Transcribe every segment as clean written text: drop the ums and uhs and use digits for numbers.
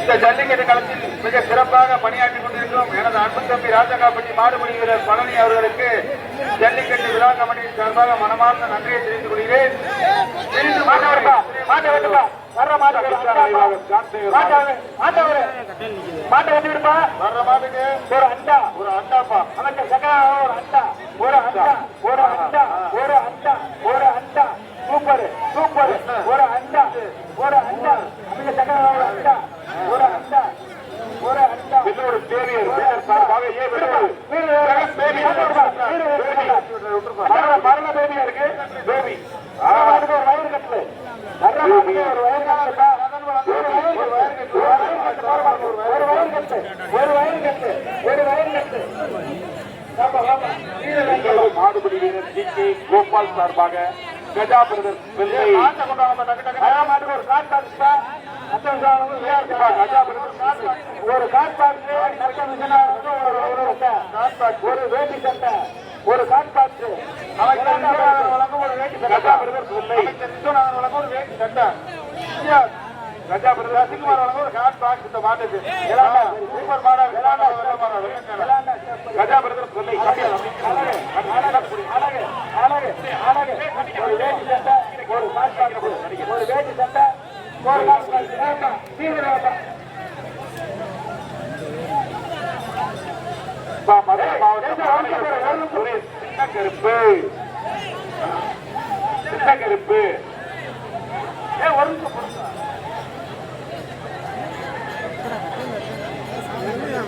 இந்த ஜல்லிக்கட்டு களத்தில் மிக சிறப்பாக பணியாற்றிக் கொண்டிருக்கிறோம் எனது அன்பு தம்பி ராஜகாப்பட்டி மாடுபிடி வீரர் பழனி அவர்களுக்கு ஜல்லிக்கட்டு விழா கமிட்டியின் சார்பாக மனமார்ந்த நன்றியை தெரிவித்துக் கொள்கிறேன். வர்ற மாட்டுக்கு ஒரு அண்டா ஒரு அண்டாப்பா அமைச்சர் சகா ஒரு அண்டா ஒரு அண்டா ஒரு அண்டா ஒரு அண்டா ஒரு அண்டா சூப்பர் சூப்பர் ஒரு அண்டா ஒரு அண்டா அமைச்சர் சகா ஒரு அண்டா ஒரு அண்டா ஒரு அண்டா இன்னொரு தேவியர் சார்பாக மரண பேபியா இருக்கு பேபி ஒரு வயிறு கட்டல ஒரு வயிறு கட்டா மாடுபிடி வீரர் ஜி கே கோபால் சார்பாக கஜா பிரதர் ஒரு காட்பாக்ஸ் ஒரு வேட்டி சட்டை ஒரு காட்பாக்ஸ் வழங்கும் ஒரு வேட்டி கஜா பிரதர் வழங்கும் ஒரு வேட்டி சட்டை கஜா பிரதர் சிங்குமார் வழங்கும் ஒரு காட்பாக்ஸ் இந்த மாட்டுக்கு சூப்பர் மாடா கஜா பிரதர் சொல்லி ஒரு வேட்டி சட்டை ஒரு காட்பாக்ஸ் ஒரு வேட்டி சட்டை ஒரு மதுரை மாவட்டம் சின்னக்கருப்பு சின்னக்கருப்பு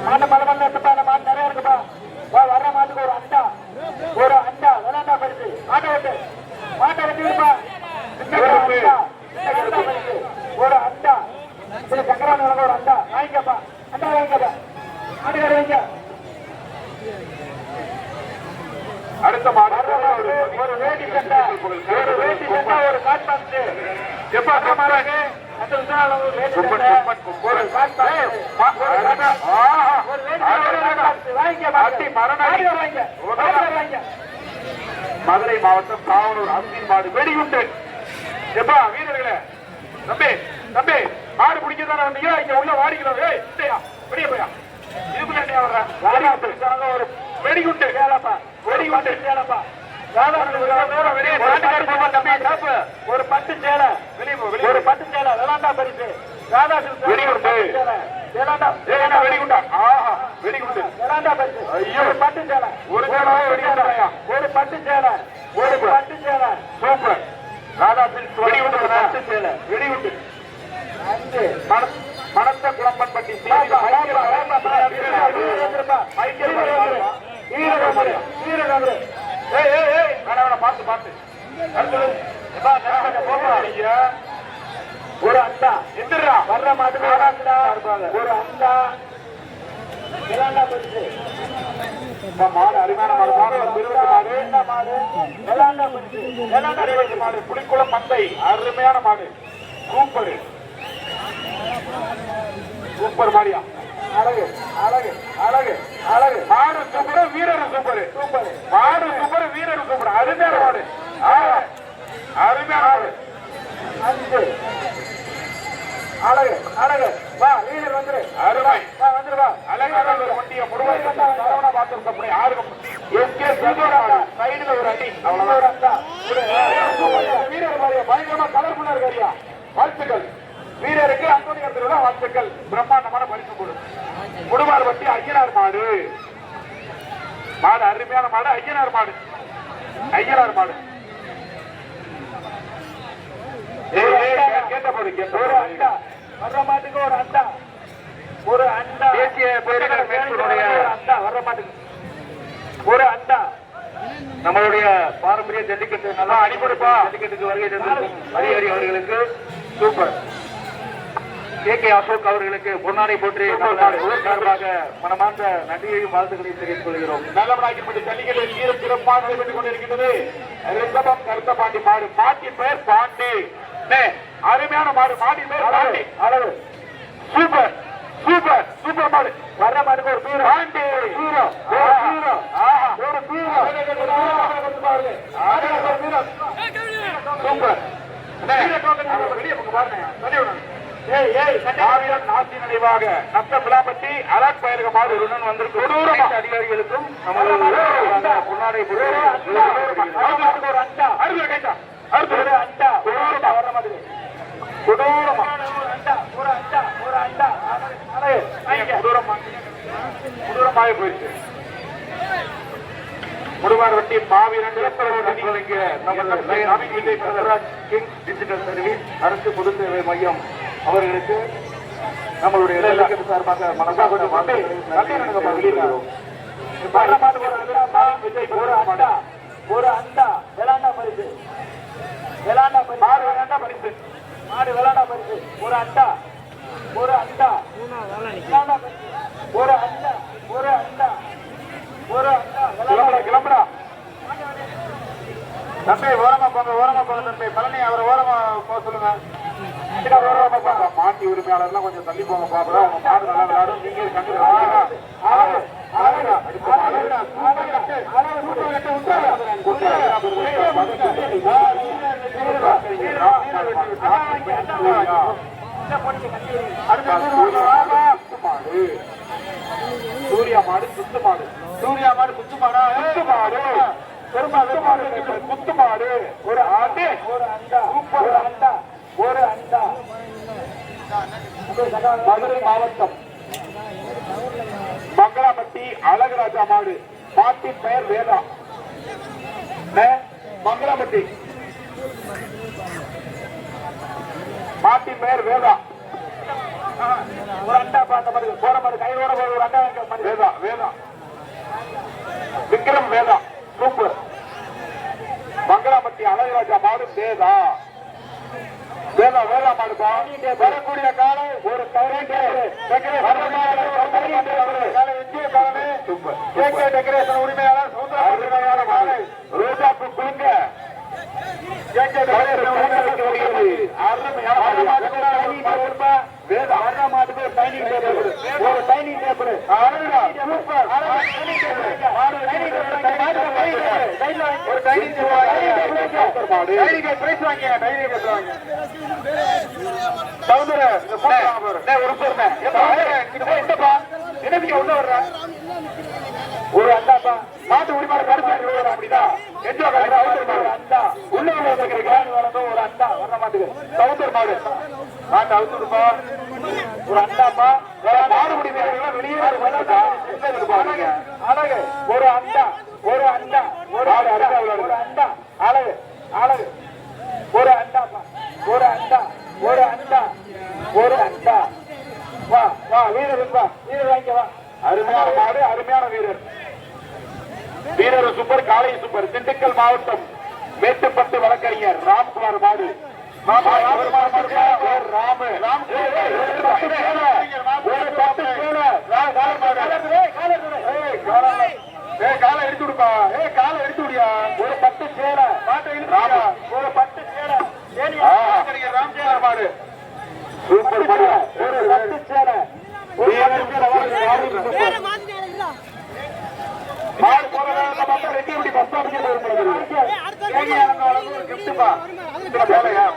மாட்டு மலமல்ல மாட்டு நிறைய இருக்குப்பா வர்ற மாட்டுக்கு ஒரு அண்டா விளாண்டா பரிசு மாட்டை விட்டு மாட்டை வெட்டி இருப்பா ஒரு அண்டா சங்கரான ஒரு அண்டா வாங்கிக்கப்பா அண்டா வாங்கிக்கப்பா மாட்டுக்கார வைங்க அடுத்த மாடு ஒரு வேட்டி சட்டை ஒரு காட்பாக்ஸ் எப்ப மாறாங்க மதுரை மாவட்டம் காவலூர் அன்பின் மாடு வெடிகுண்டு எப்பா வீரர்களே தம்பி தம்பி மாடு பிடிக்கதான வந்தீங்க இங்க உள்ள வாடிக்கிறோம் வெளியே போயா இதுக்குள்ள வர்ற ஒரு வெடிகுண்டு வேலைப்பா வெடிகுண்டு வேலைப்பா ஒரு பட்டு சேலை ஒரு பட்டு சேலை விளாண்டா பரிசு வெடிகுண்டா வெடிகுண்டு விளாண்டா பரிசு ஒரு பட்டு சேலை ஒரு சேலை வெடிகுண்டா ஒரு பட்டு சேலை ஒரு பட்டு சேலை சூப்பர் ராதாசில் வெடிகுண்டு பட்டு சேலை வெடிகுண்டு மணத்த குளம்பன்பட்டி பார்த்து பார்த்து ஒரு அண்டா எந்திரா வர்ற மாட்டுக்கு ஒரு அண்டா மாடு அருமையான மாடு புலிக்குளம் மந்தை அருமையான மாடு சூப்பர் சூப்பர் மாடியா அழகு அழகு அழகு அழகு மாடு சூப்பர் வீரர் சூப்பர் சூப்பர் மாடு சூப்பர் வீரர் சூப்பர் அருமையான மாடு அருமையான மாடு அழகு அழகு வா வீரர் வந்துரு அருமை வா வந்துரு வா அழகான ஒரு வண்டியை முழுவதும் சரவணா பார்த்து யாருக்கும் எஸ்கே சைடுல ஒரு அடி அவ்வளவுதான் வீரர் மாதிரியா பயங்கரமா கலர்ஃபுல்லா இருக்காரியா வாழ்த்துக்கள் வீரருக்கு அந்தோனியர் வாழ்த்துக்கள் பிரம்மாண்டமான பரிசு கொடு குடும்பார் வட்டி ஐயனார் மாடு மாடு அருமையான மாடு ஐயனார் மாடு ஐயனார் மாடு கேட்டபோது ஒரு அண்டா வர்ற மாட்டுக்கு ஒரு அண்டா ஒரு அண்டா தேசிய பேரிடர் அண்டா வர்ற மாட்டுக்கு ஒரு அண்டா நம்மளுடைய பாரம்பரிய ஜல்லிக்கட்டு நல்லா அடிபடுப்பா ஜல்லிக்கட்டுக்கு வருகை தந்திருக்கும் ஹரிஹரி அவர்களுக்கு சூப்பர் கே கே அசோக் அவர்களுக்கு பொன்னாடை போற்றி சார்பாக மனமார்ந்த நன்றியையும் வாழ்த்துக்களையும் தெரிவித்துக் கொள்கிறோம். நல்லவராக்கப்பட்ட ஜல்லிக்கட்டில் வீர சிறப்பாக நடைபெற்றுக் கொண்டிருக்கிறது. ரிஷபம் கருத்த பாண்டி மாடு மாட்டின் பெயர் பாண்டி அருமையான மாடு மாட்டின் பெயர் பாண்டி அளவு சூப்பர் சூப்பர் சூப்பர் மாடு வர்ற மாடுக்கு ஒரு பீரோ பாண்டி பீரோ ஒரு பீரோ சூப்பர் வெளியே பாருங்க நாசி நினைவாக நத்த விழாப்பட்டி அலர்ட் பயிர்க மாடு உடன் வந்திருக்கும் அதிகாரிகளுக்கும் பொன்னாடை ஒரு அண்டா ஒரு அண்டா வர்ற மாதிரி கொடூரமாக போயிடுச்சு. முடுவார் வட்டி மாவீரன் கிங் டிஜிட்டல் சர்வீஸ் அரசு பொது சேவை மையம் அவர்களுக்கு நம்மளுடைய சார்பாக மனசா கொஞ்சம் ஒரு அண்டா விளாண்டா பரிசு மாடு விளாண்டா பரிசு ஒரு அண்டா ஒரு அண்டா ஒரு அண்டா ஒரு அண்டா ஒரு அண்டா கிளம்புடா தம்பி ஓரமா போங்க தம்பி பழனி அவரை ஓரமா போக சொல்லுங்க. மாட்டி உரிமையாளர்லாம் கொஞ்சம் தள்ளி போங்க பாப்பா. உங்க மாடு நல்லா விளையாடும். நீங்க கண்டு சூர்யா மாடு சுத்து மாடு மாடா குத்து மாடு ஒரு ஆண்டு ஒரு அண்டா சூப்பர் அண்டா ஒரு அண்டா. மதுரை மாவட்டம் மங்களாப்பட்டி அழகராஜா மாடு மாட்டின் பெயர் வேதா. மங்களாப்பட்டி மாட்டின் பெயர் வேதா. ஒரு அண்டா பார்த்த மாதிரி போற மாதிரி கையோட ஒரு அண்டா வேதா வேதா விக்ரம் வேதா சூப்பர். மங்களாப்பட்டி அழகராஜா மாடு வேதா மாடுப்பா. வரக்கூடிய காலை ஒரு டெக்கரேஷன் உரிமையாளர் ரோஜாப்பு குழுங்க மாட்டுக்கு ஒரு டைனிங் டேபிள் ஒரு டைனிங் பிரைஸ் வாங்க ஒரு அண்டாப்பா மாட்டு உரிமையாளர் கருத்து அப்படிதான் உள்ள ஒரு அண்டா வர மாட்டுக்கு சவுந்தர் மாடு மாட்டு அவுத்துடுப்பா. ஒரு அண்டாப்பா மாடு உரிமையாளர்கள் வெளியே அழகு ஒரு அண்டா ஒரு அண்டா ஒரு அண்டா அழகு அழகு ஒரு அண்டாப்பா ஒரு அண்டா ஒரு அண்டா ஒரு அண்டா. வா வா வீரர் வா வீரர் வாங்க வா. அருமையான மாடு அருமையான வீரர் சூப்பர் காலை சூப்பர். திண்டுக்கல் மாவட்டம் மேட்டுப்பட்டு வழக்கறிஞர் ராம்குமார் மாடு காலை எடுத்து விடுப்பா. காலை எடுத்து விடியா. ஒரு 10 சேலை ஒரு 10 சேலை ராம்குமார் மாடு சூப்பர் மாடு. ஒரு 10 சேலை மாடு போறதா ரெட்டி பஸ் ஸ்டாண்ட்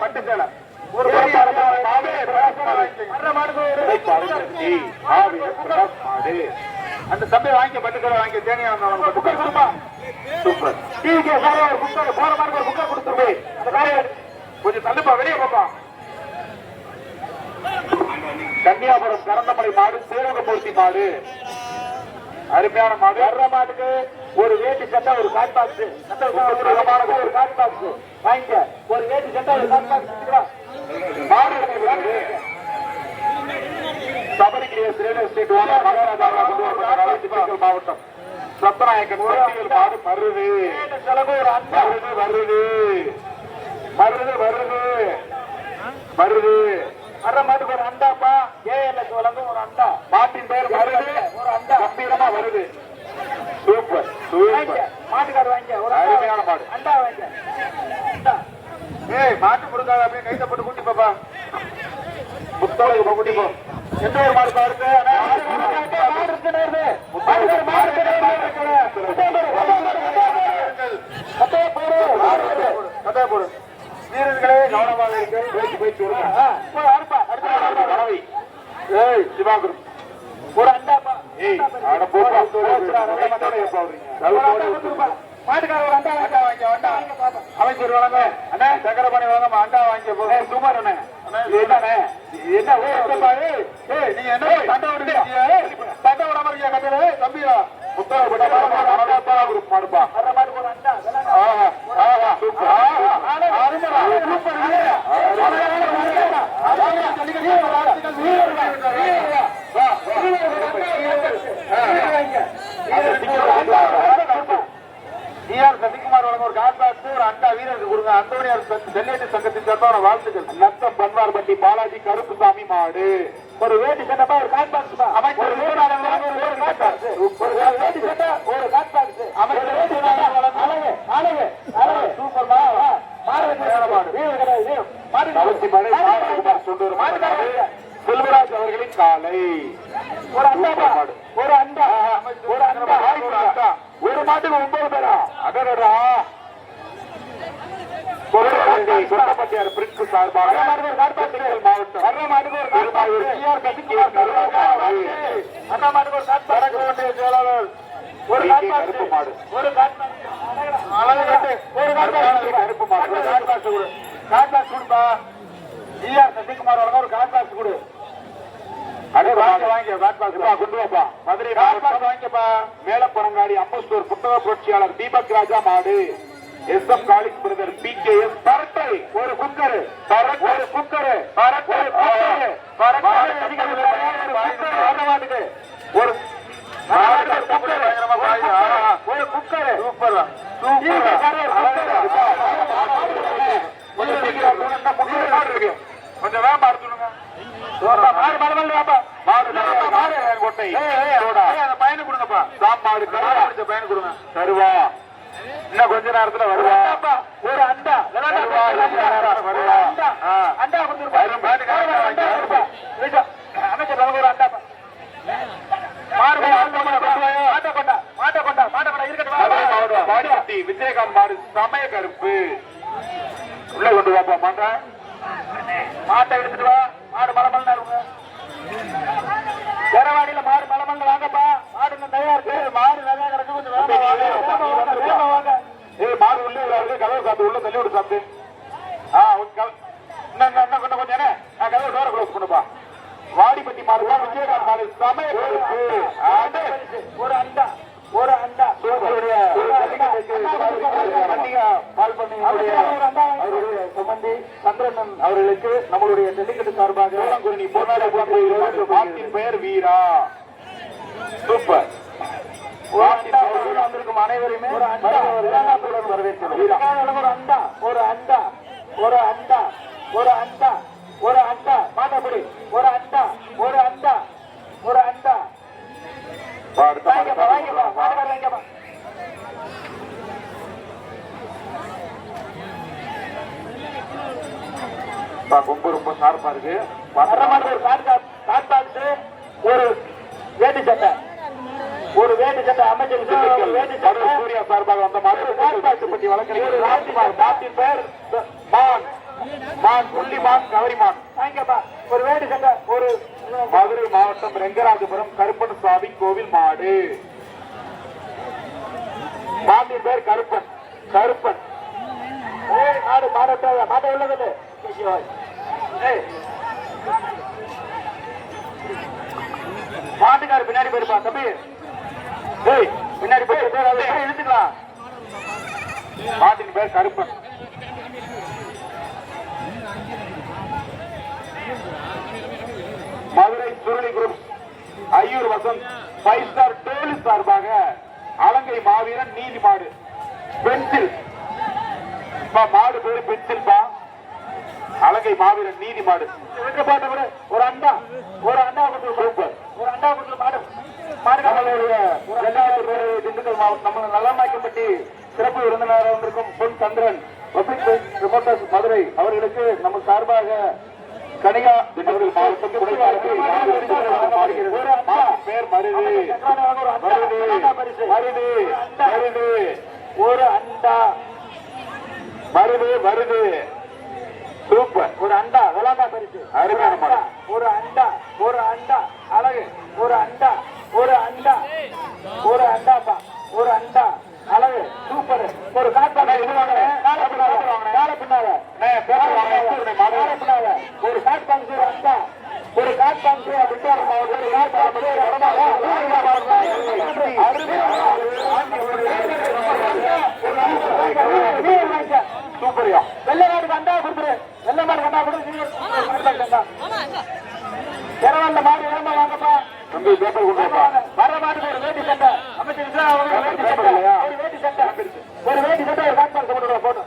பட்டு சேலை ஒரு அந்த தம்பி வாங்கி பட்டுக்கடை வாங்கி தேனியா சூப்பர். போற மாதிரி ஒரு புக்கை கொடுத்துருவே கொஞ்சம் தள்ளுப்பா வெளியே போப்பா. கன்னியாபுரம் கரந்தமலை மாடு சேரகமூர்த்தி மாடு அருமையான மாடு. வர்ற மாட்டுக்கு ஒரு வேட்டி சட்டை ஒரு காட் பாக்ஸ் ஒரு காட் பாக்ஸ் வாங்கிக்க. ஒரு வேட்டி சட்டை ஒரு காட் பாக்ஸ் மாடு சபரி கிரியேஸ் ரியல் எஸ்டேட் மாவட்டம் சத்தநாயக்கன் மாடு மருது வருது வருது வருது வருது வர்ற மாட்டுக்கு ஒரு அண்டாப்பா. ஏஎல்எஸ் வழங்கும் ஒரு அண்டா. மாட்டின் பெயர் வருது ஒரு அண்டா கம்பீரமா வருது. Super super. மாட்டுக்காடு வாங்க ஒரு அருமையான மாடு அண்டா வாங்க. மாட்டு கொடுக்காத அப்படின்னு கைத்தப்பட்டு கூட்டி பாப்பா. புத்தகம் கூட்டி போ. எந்த ஒரு மாடு பாருக்கு வீரர்களே கவனமாக இருக்கு. போயிட்டு சிவாகுரு ஒரு அண்டாப்பா மாட்டுக்கார ஒரு அண்டா வாங்க அமைச்சர் வழங்க அண்ணா சக்கரபாணி வழங்க அண்டா வாங்கி சுமார் அண்ணே என்னண்ணே என்ன நீங்க என்ன சண்டை விடுங்க சண்டை விடாம இருக்கியா கட்டில தம்பியா குரூப் மாடுப்பா ஒரு அண்டா சசிகுமார் வழங்க ஒரு காட்பாக்ஸ் ஒரு அண்டா வீரருக்கு கொடுங்க. அந்தோனியார் செல்லேட்டு சங்கத்தின் சார்பான வாழ்த்துக்கள். நத்தம் பன்வார்பட்டி பாலாஜி கருப்புசாமி மாடு ஒரு வேட்டி சட்டப்பா ஒரு காட்பாக்ஸ் அமைச்சர் செல்வராஜ் அவர்களின் காலை ஒரு அண்டா ஒரு அண்டா ஒரு அண்டா ஒரு மாட்டுக்கு 9 பேரா அடடா சொந்தப்பட்டியார் பிரிட்கு சார்பாக மாவட்டம் மாட்டுக்கு ஒரு செயலாளர் ஒரு கருப்பு மாடு ஒரு கருப்பு மாடு காட்பாக்ஸ் கொடுப்பா சசிகுமார் வழங்க ஒரு காட்பாக்ஸ் கொடு மேலப்பரங்காடி அம்பஸ்டோர் புத்தக புரட்சியாளர் தீபக் ராஜா மாடு எஸ் எம் காலிஸ் பிரதர் பி கே எஸ் பரட்டை ஒரு குக்கரு ஒரு குக்கரு ஒரு குக்கரு சூப்பர் கொஞ்சம் வேகமா எடுத்துடுங்க பயணு கொடுங்கப்பா சாப்பாடு பயணு கொடுங்க தருவா இன்னும் கொஞ்ச நேரத்துல வருவா ஒரு அண்டா அண்டா அமைச்சர் ஒரு அண்டா விஜயகாந்த் மாடு சமய கருப்பு உள்ள கொண்டு வாப்பா மாட்டேன் மாட்டை எடுத்துட்டு வா மாடு மலமல்ல எரவாடியில மாடு மலமல்ல வாங்கப்பா மாடு தயார் இருக்கு மாடு நிறைய கிடக்கு கொஞ்சம் வேகமா வாங்க மாடு உள்ளே கதவு சாப்பிட்டு உள்ள தள்ளி விட்டு சாப்பிட்டு இன்னும் கொஞ்சம் கதவு டோரை க்ளோஸ் பண்ணுப்பா வாடிப்பட்டி மாடு விஜயகாந்த் மாடு சமய ஒரு அண்டா ஒரு அண்டா சம்பந்தி சந்திரன் அவர்களுக்கு நம்மளுடைய ஜல்லிக்கட்டு சார்பாக பெயர் வீரா சூப்பர் வந்திருக்கும் அனைவருமே வரவேற்கிறோம். ஒரு அண்டா ஒரு அண்டா ஒரு அண்டா ஒரு அண்டா ஒரு அண்டா மாட்டப்படி ஒரு அண்டா ஒரு அண்டா ஒரு அண்டா ரொம்ப ரொம்ப ஷார்ப்பா இருக்கு. ஒரு வேட்டி சட்டை ஒரு வேட்டி சட்டை அமைச்சர் சூர்யா சார்பாக வந்த மாதிரி பற்றி வழக்கறிஞர் பெயர் மான் புள்ளிமான் கவரிமான் ஒரு வேட்டி சட்டை ஒரு மதுரை மாவட்டம் ரெங்கராஜபுரம் கருப்பன் சுவாமி கோவில் மாடு மாட்டின் பெயர் கருப்பன் கருப்பன் மாடு மாட்ட உள்ளது மாட்டுக்காரு பின்னாடி போயிருப்பா தம்பி பின்னாடி போய் இழுத்துக்கலாம். மாட்டின் பேர் கருப்பன் மதுரை சுருளி குரூப் ஐயூர் வசந்த் 5 ஸ்டார் டோலி சார்பாக அலங்கை மாவீரன் நீதி மாடு பென்சில் மாடு பேரு பென்சில் பா அலங்கை மாவீரன் நீதி மாடு ஒரு அண்டா ஒரு அண்டா சூப்பர் ஒரு அண்டா மாடு திண்டுக்கல் மாவட்டம் நம்ம நலமாக்கப்பட்டி சிறப்பு விருந்தினராக வந்திருக்கும் பொன் சந்திரன் மதுரை அவர்களுக்கு நம்ம சார்பாக கனிகா திண்டுக்கல் மாவட்டம் பேர் மருது ஒரு அண்டா மருது வருது சூப்பர் ஒரு அண்டா விளாண்டா பரிசு அருமையான ஒரு ஒரு காட் பாக்ஸ் அண்டா ஒரு காட் பாக்ஸ் சூப்பரியா வெள்ளநாடு கண்டா கொடுத்துரு வெள்ளமாடு கண்டா கொடுத்து இரவல்ல மாடு வேமா வாங்கப்பா தம்பி பேப்பர் கொண்டு வர மாட்டுக்கு ஒரு வேட்டி சட்டை அமைச்சிருக்கா ஒரு வேட்டி சட்டை ஒரு காட் பாக்ஸ் கொண்டு வா போட்டு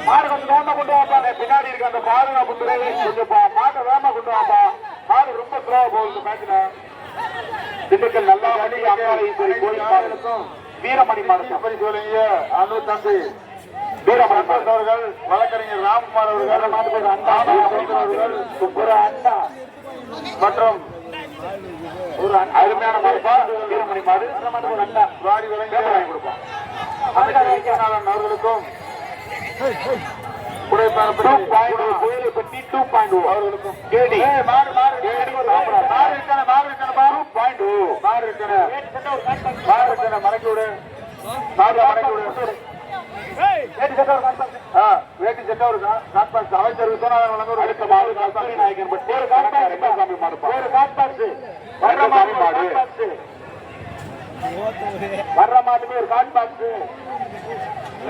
மாடு கொஞ்சம் வேமா கொண்டு வாப்பா பின்னாடி இருக்க அந்த மாடு கொஞ்சம் மாட்டை வேமா கொண்டு வாப்பா மாடு ரொம்ப ஸ்லோவா போகுது மேட்ச்ல திண்டுக்கல் நல்லா வண்டி அம்மாவை கோயில் மாடுகளுக்கும் வீரமணி மாடு அப்படி சொல்லுங்க அனு தம்பி வீரமணி அவர்கள் வழக்கறிஞர் ராம்குமார் அவர்கள் அண்டா அவர்கள் ஒரு அண்டா மற்றும் ஒரு அருமையான மாடுப்பா வீரமணி மாடு ஒரு அண்டா வாரி விளங்கி வாங்கி கொடுப்போம் அவர்களுக்கும் கோயிலைப்பட்டி 2.0 அவர்களுக்கும் கேடி மாடு மறக்கி விடு வேட்டி சட்ட ஒரு காட்பாக்ஸ் அமைச்சர் விஸ்வநாதன் வழங்க அடுத்த மாடு காட்பாக்ஸ் நாயக்கன் பட்டி ஒரு காட்பாக்ஸ் மாடு ஒரு காட்பாக்ஸ் வர்ற மாட்டுக்கு ஒரு காட்பாக்ஸ்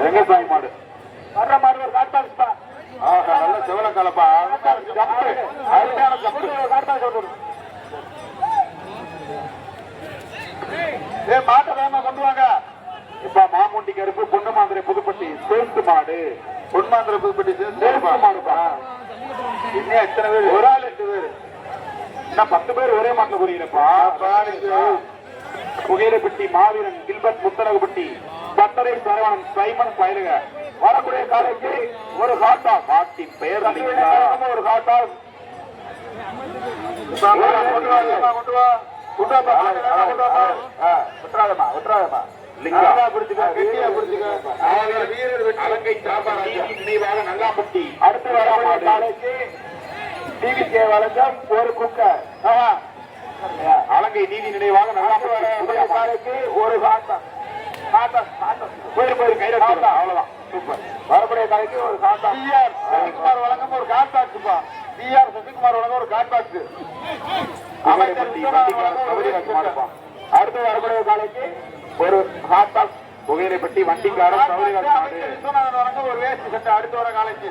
ரெங்கசாமி மாடு வர்ற மாடு ஒரு காட்பாக்ஸ் நல்ல செவல கலப்பா அருமையான காட்பாக்ஸ் மாட்டை வேகமா கொண்டு வாங்க இப்ப மாமுண்டி கருப்பு பொன்னமாந்திரை புதுப்பட்டி சேர்த்து மாடு பொன்மாந்திரை புதுப்பட்டி சேர்த்து மாடுப்பா இன்னும் எத்தனை பேர் ஒரு ஆள் 8 பேர் இன்னும் 10 பேர் ஒரே மாட்டில் புரியுறப்பா புகையிலப்பட்டி மாவீரன் கில்பர்ட் முத்தரகுப்பட்டி பட்டரை சரவணன் சைமன் பயலுக வரக்கூடிய காலைக்கு ஒரு காட்டா காட்டி பெயர் ஒரு காட்டா நல்லாம்பட்டி அடுத்து வழங்கம் ஒரு குக்கர் அலங்கை நீதி நினைவாக நல்லாம்பட்டி ஒரு அவ்வளவுதான் சூப்பர் வரக்கூடிய காலைக்கு ஒரு காட்டா சசிகுமார் வழங்கம் ஒரு காட்பாக்ஸ்பா சசிகுமார் வழங்க ஒரு காட்பாக்ஸ் அடுத்து வரக்கூடிய காலைக்கு ஒரு ஹாட் பாக்ஸ் புகையிலைப்பட்டி வண்டிக்காரன் ஒரு வேஸ்ட் சட்டை அடுத்து வர காலைக்கு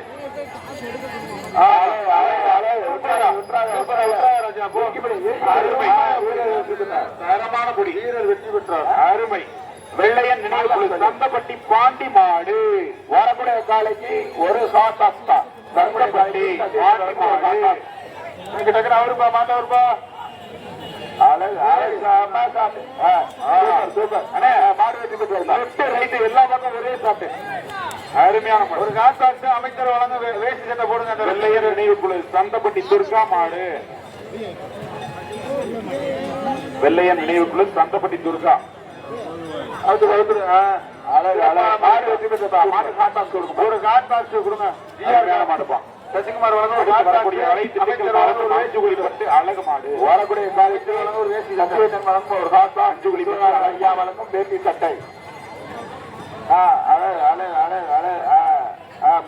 தரமான கொடி வீரர் வெற்றி பெற்றார் அருமை வெள்ளையன் நினைவு சந்தப்பட்டி பாண்டி மாடு வரக்கூடிய காலைக்கு ஒரு ஹாட் பாக்ஸ் சந்தப்பட்டி பாண்டி மாடு அவருப்பா மாட்டவருப்பா எல்லா பக்கம் ஒரே சாப்பிட்டு அருமையான ஒரு காட்பாக்ஸ் அமைச்சர் வழங்க வேஷ்டி சட்டை போடுங்க அந்த வெள்ளையர் நினைவுக்குழு சந்தப்பட்டி துர்கா மாடு வெள்ளையன் நினைவுக்குழு சந்தப்பட்டி துர்கா ஒரு காட்பாக்ஸ் கொடுங்க மாடுப்பா சசிகுமார் வழங்க அழகு மாடு வரக்கூடிய ஒரு வேஷ்டி சட்டை வழங்கும் ஒரு காட்டா 5 குழி ஐயா வழங்கும் வேட்டி சட்டை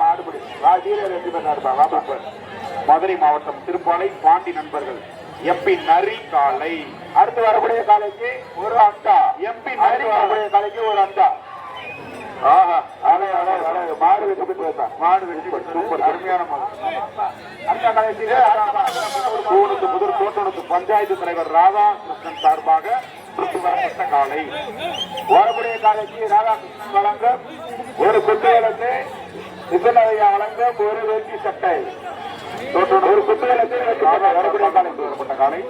மாடுபடி மதுரை மாவட்டம் திருப்பாலை பாண்டி நண்பர்கள் எம்பி நரி காலை அடுத்து வரக்கூடிய காலைக்கு ஒரு அண்டா எம்பி நரி வரக்கூடிய காலைக்கு ஒரு அண்டா மாடு வெற்றி பெற்று மாடு வெற்றி பெற்று சூப்பர் அருமையான முதல் தோட்டணத்து பஞ்சாயத்து தலைவர் ராதாகிருஷ்ணன் சார்பாக வரப்பட்ட காலை வரக்கூடிய காலைக்கு ராதாகிருஷ்ணன் வழங்க ஒரு குட்டிகளுக்கு விசலையா வழங்க ஒரு வேட்டி சட்டை ஒரு குட்டிகளுக்கு வரக்கூடிய காலைக்கு வரப்பட்ட காலை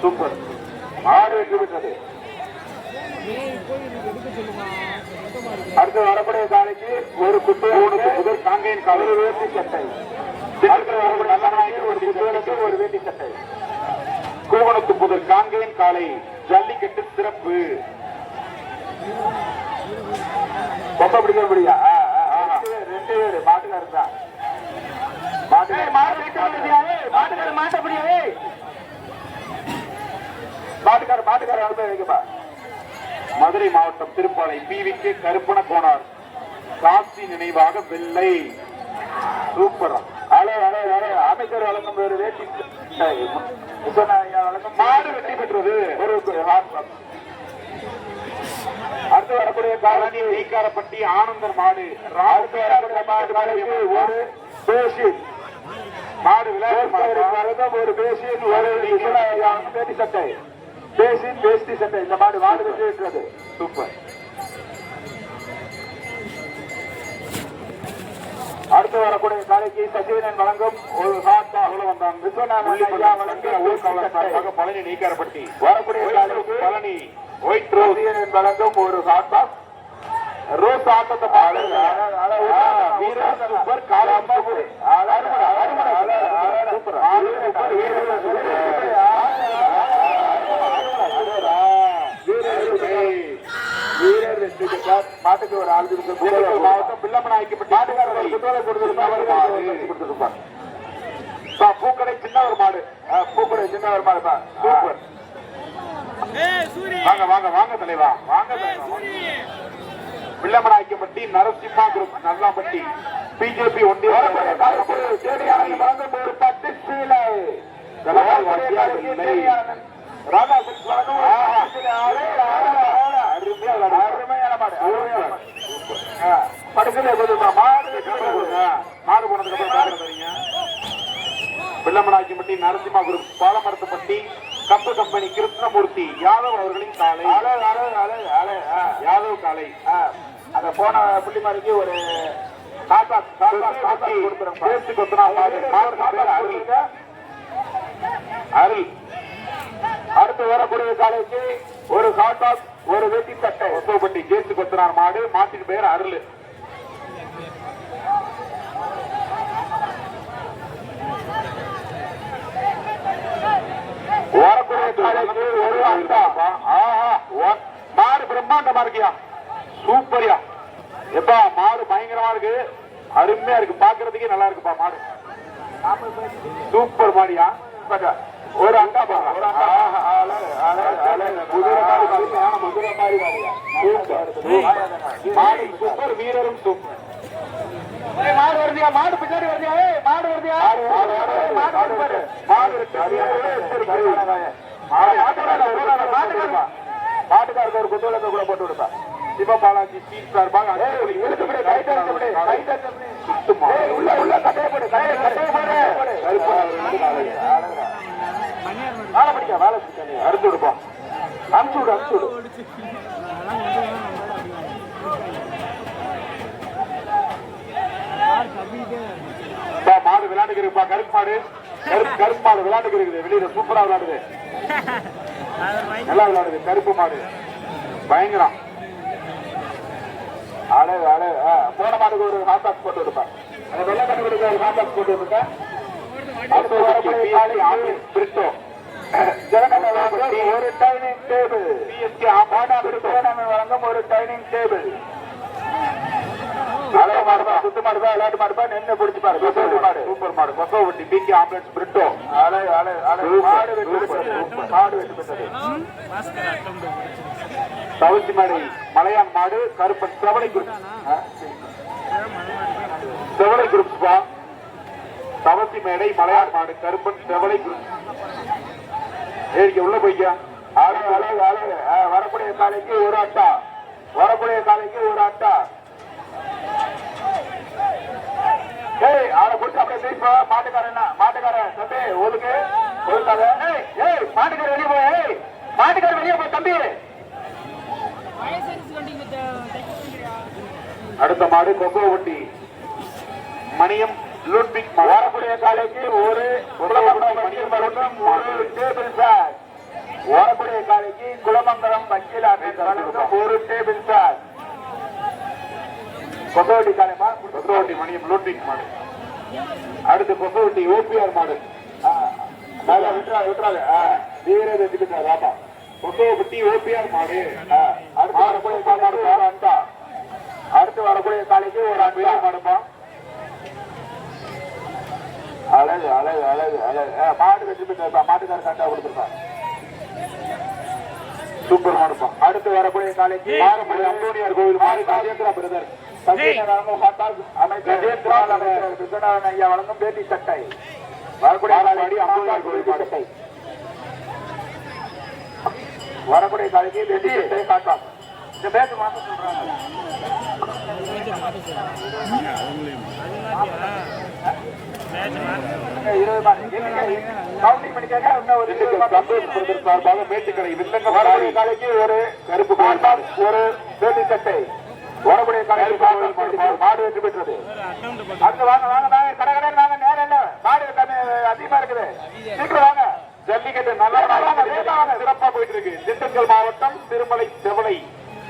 சூப்பர் மாடு வெற்றி பெற்றது அடுத்து வரக்கூடிய காலைக்கு ஒரு குட்டிகளுக்கு முதல் காங்கையின் காலை வேட்டி சட்டை ஒரு வேட்டி சட்டை கோவணத்து புதர் காங்கையின் காலை ஜல்லிக்கட்டு சிறப்பு பொம்மை பிடிக்கிறபடியா 2 பேரு மாட்டுக்காரு தான் மாட்டுக்கார வைக்கப்பா மதுரை மாவட்டம் திருப்பாலை பிவிக்கு கருப்பண கோனார் காசி நினைவாக வெள்ளை. சூப்பரா. அமைச்சர் வழங்கும் ஒரு வேட்டி மாடு வெற்றி பெற்றது. ஒரு அடுத்து வரக்கூடிய காலனி ஈக்காரப்பட்டி ஆனந்தர் மாடு. ஒரு பேசி மாடு விளையாட்டு ஒரு பேசி வேட்டி சட்டை பேசி பேஸ்டி சட்டை. இந்த மாடு மாடு வெற்றி பெற்றது. சூப்பர். அடுத்து வரக்கூடிய காலைக்கு சஜீவனன் வழங்கும் ஒரு சாட்டா வந்தான். பழனி நீக்காரப்பட்டி வரக்கூடிய காலைக்கு பழனி ஒயிட் ரோஸ் வழங்கும் ஒரு சாட்டா ரோஸ் ஆட்டத்தை மாட்டுக்கு ஒரு ஆள் மாவட்டம் பிள்ளமனாய்க்கப்பட்ட பூக்கடை சின்ன ஒரு மாடு. பூக்கடை சின்ன ஒரு மாடு. சூப்பர். வாங்க வாங்க வாங்க தலைவா. வாங்க பிள்ளமனாய்க்கப்பட்டி நரசிம்மா குரூப் நல்லாம்பட்டி பிஜேபி ஒன்றிய ஒரு பட்டு சீலை பிள்ளமனாய்க்கப்பட்டி நரசிம்மா குரூப் பாலமரத்துப்பட்டி கம்பு கம்பெனி கிருஷ்ணமூர்த்தி யாதவ் அவர்களின் காலை. யாதவ் காலை அத போன புள்ளிமாரிக்கு ஒரு அருள். அடுத்து வரக்கூடிய காலைக்கு ஒரு காட்டாக் ஒரு வெட்டி சட்டை ஒசோப்பட்டி ஜேசு கொத்தனார் மாடு. மாட்டின் பெயர் அருள். வரக்கூடிய காலைக்கு ஒரு மாடு பிரம்மாண்டமா இருக்கியா. சூப்பரியா. எப்பா மாடு பயங்கரமா இருக்கு. அருமையா இருக்கு. பாக்குறதுக்கே நல்லா இருக்குப்பா மாடு. சூப்பர் மாடியா. ஒரு அண்டா சூப்பர் வீரரும் சூப்பர். மாடு வருதியா. மாடு பின்னாடி வருதியா. மாடு வருதியா. மாட்டுக்காரருக்கு ஒரு குத்துவிளக்க கூட போட்டு விடுப்பா. சிவபாலாஜி ஸ்டீல் சார்பாக அறுத்து விடுப்போம். அனுப்பிச்சு விடு அனுப்பிச்சு விடு. மாடு விளையாண்டுக்கிறப்பா. கருப்பு மாடு கருப்பு மாடு விளையாண்டுக்கிறது. வெளியில சூப்பரா விளையாடுது. நல்லா விளையாடுது. கருப்பு மாடு பயங்கரம். அழகு அழகு. போன மாடுக்கு ஒரு ஹாட் பாக்ஸ் போட்டு விடுப்பேன். அந்த வெள்ளை கட்டுக்கு ஒரு ஹாட் பாக்ஸ் போட்டு விட்டுருக்கேன். ஒரு டைனிங் டேபிள் வழங்கும் ஒரு டைனிங் டேபிள். சுத்து மாடுப்பா விளையாட்டு மாடுப்பா. நின்று பிடிச்சு பாரு. மாடு சூப்பர் மாடு. கொசோவட்டி பிகே ஆம்புலன்ஸ் பிரிட்டோ. மாடு வெற்றி பெற்றது. தவசி மாடு மலையான் மாடு கருப்பன் செவலை குரூப். செவலை குரூப் பா. தவசி மேடை மலையான் மாடு கருப்பன் செவலை குரூப். ஏறிக்க உள்ள போய்க்கா. வரக்கூடிய காலைக்கு ஒரு அட்டா. வரக்கூடிய காலைக்கு ஒரு அட்டா. ஏய் ஆளை பிடிச்ச அப்படியே மாட்டுக்காரன் மாட்டுக்காரன் தம்பி ஒழுங்கு ஒழுங்காத. ஏய் மாட்டுக்கார வெளியே போய். ஏய் மாட்டுக்கார வெளியே போய் தம்பி. அடுத்த மாடு கொசோவட்டி மணியம் லூட்பிக். வரக்கூடிய காலைக்கு ஒரு டேபிள் சார். வரக்கூடிய காலைக்கு குலமங்கலம் வக்கீல் ஒரு டேபிள் சார். கொசோவட்டி காலைமா. கொசோவட்டி மணியம் லூட்பிக் மாடு. அடுத்து கொசோவட்டி ஓபிஆர் மாடு. விட்டுறாது வீர வெற்றி பெற்றார். ராமா கொசோவட்டி ஓபிஆர் மாடு. அடுத்து வரக்கூடிய காலைக்கு ஒரு அன்பா மாடுப்பா. அழகு அழகு அழகு அழகு. மாடு வெற்றி பெற்றா. மாட்டுக்கார கண்டா கொடுத்துருப்பா. சூப்பர் மாடுப்பா. அடுத்து வரக்கூடிய காலைக்கு அந்தோனியார் கோவில் மாடு ராஜேந்திரா பிரதர் அமைச்சர் விஸ்வநாதன் ஐயா வழங்கும் வேட்டி சட்டை வரக்கூடிய சட்டை வரக்கூடிய காலைக்கு வேட்டி சட்டை காட்டாம். இந்த பேச்சு மாற்ற சொல்றாங்க. மேட்டுக்கடை வரக்கூடிய காலைக்கு ஒரு கருப்பு ஒரு வேட்டி சட்டை வரக்கூடிய காலைக்கு மாடு வெற்றி பெற்றது. அங்க வாங்க வாங்க வாங்க கடை கடையில் வாங்க. நேரம் இல்ல, மாடு அதிகமா இருக்குது, சீக்கிரம் வாங்க. ஜல்லிக்கட்டு நல்லா சிறப்பா போயிட்டு இருக்கு. திண்டுக்கல் மாவட்டம் திருமலை செவலை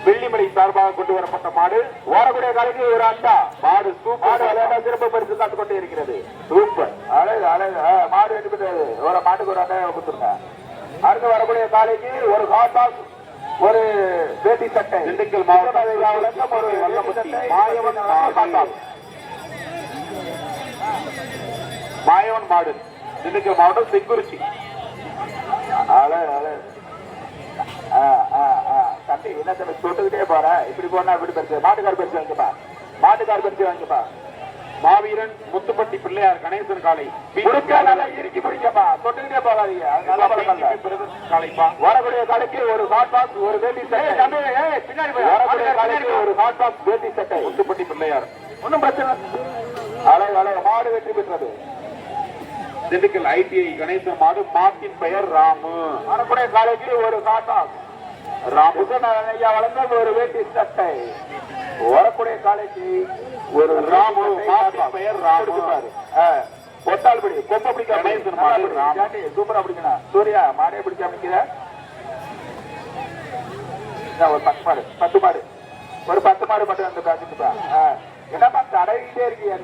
வெள்ளிமலை சார்பாக கொண்டு வரப்பட்ட மாடு வரக்கூடிய காலைக்கு ஒரு அண்டா மாடு சூப்பர் சிறப்பு பரிசு காத்துக் கொண்டே இருக்கிறது. சூப்பர் அழகு அழகு மாடு வெற்றி பெற்றது. ஒரு மாட்டுக்கு ஒரு அண்டா கொடுத்துருங்க. அடுத்து வரக்கூடிய காலைக்கு ஒரு ஹாட் டாக் ஒரு வேட்டி சட்டை திண்டுக்கல் மாவட்டம் ஒரு மாயவன் மாடு திண்டுக்கல் மாவட்டம் செங்குறிச்சி. தம்பி என்ன தம்பி தொட்டுக்கிட்டே போற, இப்படி போனா இப்படி பரிசு மாட்டுக்கார் பரிசு வாங்கிப்பா, மாட்டுக்கார் பரிசு வாங்கிப்பா. மாவீரன் முத்துப்பட்டி பிள்ளையார் கணேசன் காலை இறுக்கி பிடிக்கப்பா, தொட்டுக்கிட்டே போகாதீங்க. காலைப்பா வரக்கூடிய காலைக்கு ஒரு ஹாட் பாக்ஸ் ஒரு வேட்டி சட்டை பின்னாடி வரக்கூடிய காலைக்கு ஒரு ஹாட் பாக்ஸ் வேட்டி சட்டை முத்துப்பட்டி பிள்ளையார். ஒன்னும் பிரச்சனை அழகு அழகு மாடு வெற்றி பெற்றது. திண்டுக்கல் ஐடிஐ கணேசன் மாடு மாட்டின் பெயர் ராமு. வரக்கூடிய காலைக்கு ஒரு ஹாட் பாக்ஸ் ராமுசன் ஐயா வளர்ந்த ஒரு வேட்டி சட்டை வரக்கூடிய காலைக்கு ஒரு ராமு பெயர் ராமு. ஒட்டால்படி கொம்ப பிடிக்க சூப்பரா பிடிக்கணும். சூர்யா மாடே பிடிக்காம நிக்கிற ஒரு 10 மாடு 10 மாடு ஒரு 10 மாடு மட்டும் அந்த பாத்துப்பா. என்னப்பா தடவிட்டே இருக்கீங்க.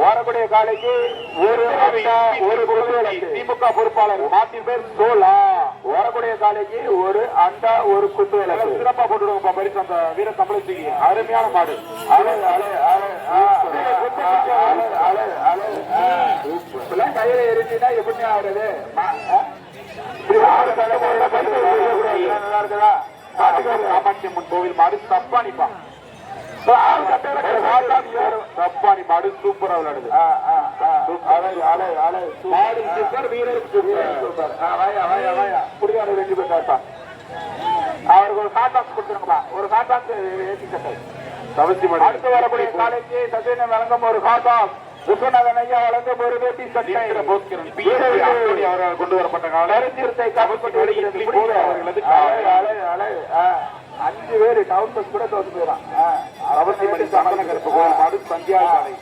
வரக்கூடிய காலைக்கு ஒரு திமுக பொறுப்பாளர் மாட்டின் பேர் சோலா. வரக்கூடிய காலைக்கு ஒரு அண்டா ஒரு குத்து விளக்கு சிறப்பா போட்டுடுவோம் பரிசு அந்த வீர தமிழச்சிக்கு. அருமையான மாடு கையில எரிஞ்சுன்னா எப்படி ஆகுறது? நல்லா இருக்குதா? காமாட்சியம்மன் கோவில் மாடு தப்பானிப்பா தப்பானி மாடு சூப்பரா விளையாடுது. அவருக்கு ஒரு ஹாட் பாக்ஸ் கொடுத்துருங்கப்பா, ஒரு ஹாட் பாக்ஸ் ஏசி சட்டை தவிர்த்து மாடு. அடுத்து வரக்கூடிய காலைக்கு சத்தியனை வழங்கும் ஒரு ஹாட் பாக்ஸ் விஸ்வநாதன் ஐயா வழங்கும் ஒரு வேட்டி சட்டை அவர்கள் கொண்டு வரப்பட்ட கருத்திருத்தை அவர்களது 5 பேரு டவுன் பஸ் கூட தோற்று போயிடலாம். அவசியம் சமண கருப்பு மாடு சந்தியா காலை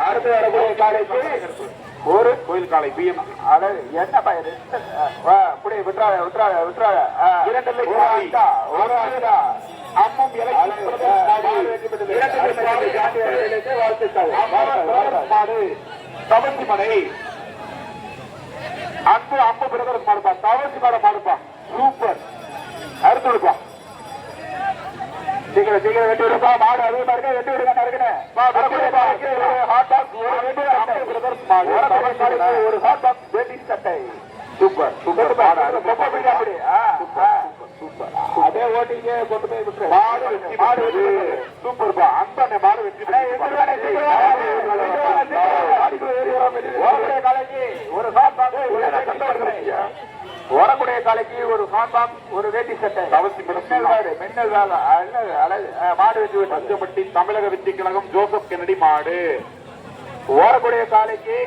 அடுத்து வரக்கூடிய காலைக்கு ஒரு கோயில் காலை பிஎம் என்ன பயிர் விட்டுறாங்க விட்டுறாங்க விட்டுறாங்க 2 அம்மும் தவசி மனை அன்பு அம்பு பிரதர் மாடுப்பா தவசி மாட மாடுப்பா சூப்பர் அறுத்து விடுப்பா. சீக்கிரம் சீக்கிரம் வெட்டி விடுப்பா மாடு அதிகமா இருக்க வெட்டி விடுங்க ஒரு ஹாட் பாக்ஸ் வேட்டி சட்டை சூப்பர் சூப்பர் அப்படி அதே ஓட்டிங்க கொண்டு போய் விட்டு மாடு சூப்பர்ப்பா அந்த மாடு வெற்றி ஒரு ஹாட் பாக்ஸ் வரக்கூடிய காலைக்கு ஒரு ஹாட் பாக்ஸ் ஒரு வேட்டி சட்டை மின்னல் மாடு வெற்றி பஞ்சப்பட்டி தமிழக வெற்றி கழகம் ஜோசப் கென்னடி மாடு. வரக்கூடிய காலைக்கு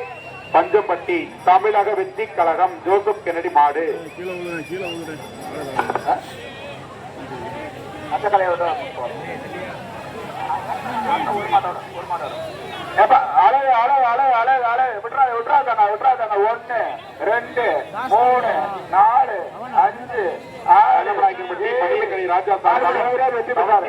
பஞ்சப்பட்டி தமிழக வெற்றி கழகம் ஜோசப் கென்னடி மாடு. அந்த கலையை அழகு அழகு அழகு அழகு அழகு விட்டுறாங்க விட்டுறாங்க விட்டுறாங்க 1 2 3 4 5 6 ராஜா வெற்றி பெற்றாரு.